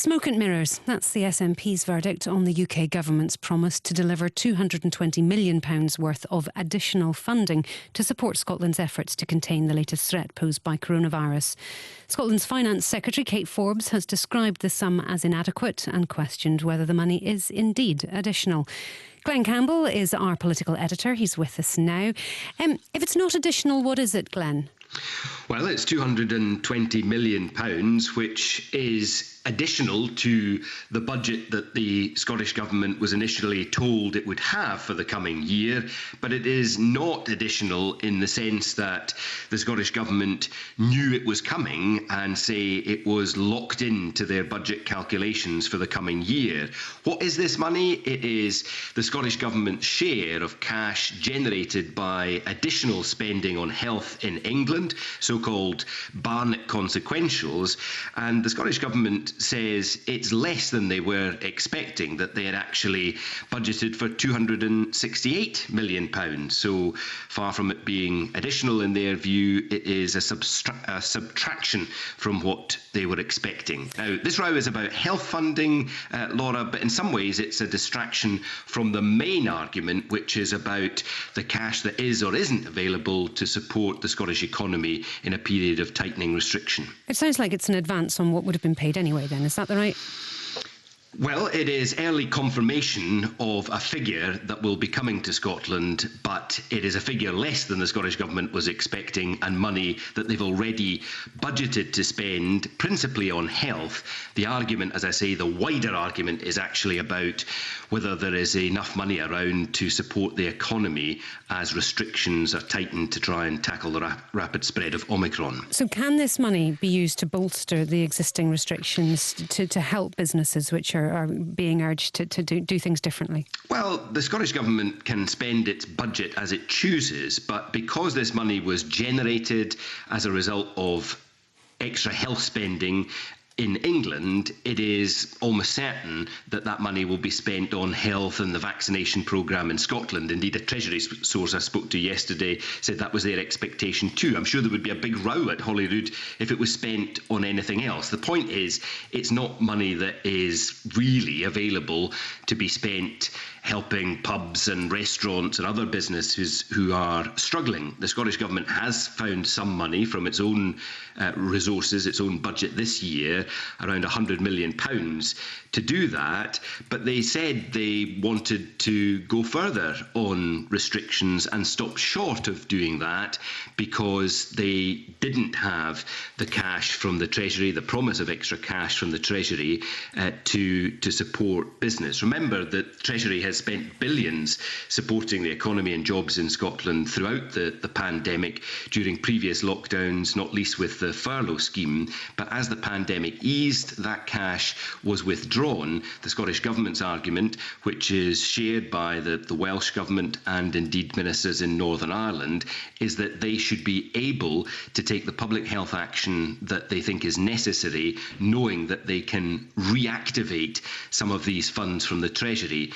Smoke and mirrors. That's the SNP's verdict on the UK government's promise to deliver £220 million worth of additional funding to support Scotland's efforts to contain the latest threat posed by coronavirus. Scotland's Finance Secretary Kate Forbes has described the sum as inadequate and questioned whether the money is indeed additional. Glenn Campbell is our political editor. He's with us now. If it's not additional, what is it, Glenn? Well, it's £220 million, which is additional to the budget that the Scottish Government was initially told it would have for the coming year, but it is not additional in the sense that the Scottish Government knew it was coming and say it was locked into their budget calculations for the coming year. What is this money? It is the Scottish Government's share of cash generated by additional spending on health in England, so-called Barnett consequentials, and the Scottish Government says it's less than they were expecting, that they had actually budgeted for £268 million. So far from it being additional in their view, it is a subtraction from what they were expecting. Now, this row is about health funding, Laura, but in some ways it's a distraction from the main argument, which is about the cash that is or isn't available to support the Scottish economy in a period of tightening restriction. It sounds like it's an advance on what would have been paid anyway then, is that the right? Well, it is early confirmation of a figure that will be coming to Scotland, but it is a figure less than the Scottish Government was expecting and money that they've already budgeted to spend principally on health. The argument, as I say, the wider argument is actually about whether there is enough money around to support the economy as restrictions are tightened to try and tackle the rapid spread of Omicron. So can this money be used to bolster the existing restrictions to help businesses which are being urged to do things differently? Well, the Scottish Government can spend its budget as it chooses, but because this money was generated as a result of extra health spending in England, it is almost certain that that money will be spent on health and the vaccination programme in Scotland. Indeed, a Treasury source I spoke to yesterday said that was their expectation too. I'm sure there would be a big row at Holyrood if it was spent on anything else. The point is, it's not money that is really available to be spent helping pubs and restaurants and other businesses who are struggling. The Scottish Government has found some money from its own resources, its own budget this year, around £100 million to do that, but they said they wanted to go further on restrictions and stop short of doing that because they didn't have the cash from the Treasury, the promise of extra cash from the Treasury to support business. Remember that the Treasury has spent billions supporting the economy and jobs in Scotland throughout the pandemic during previous lockdowns, not least with the furlough scheme. But as the pandemic eased, that cash was withdrawn. The Scottish Government's argument, which is shared by the Welsh Government and indeed ministers in Northern Ireland, is that they should be able to take the public health action that they think is necessary, knowing that they can reactivate some of these funds from the Treasury.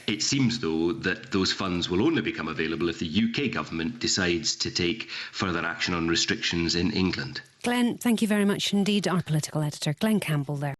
It seems, though, that those funds will only become available if the UK Government decides to take further action on restrictions in England. Glenn, thank you very much indeed. Our political editor, Glenn Campbell there.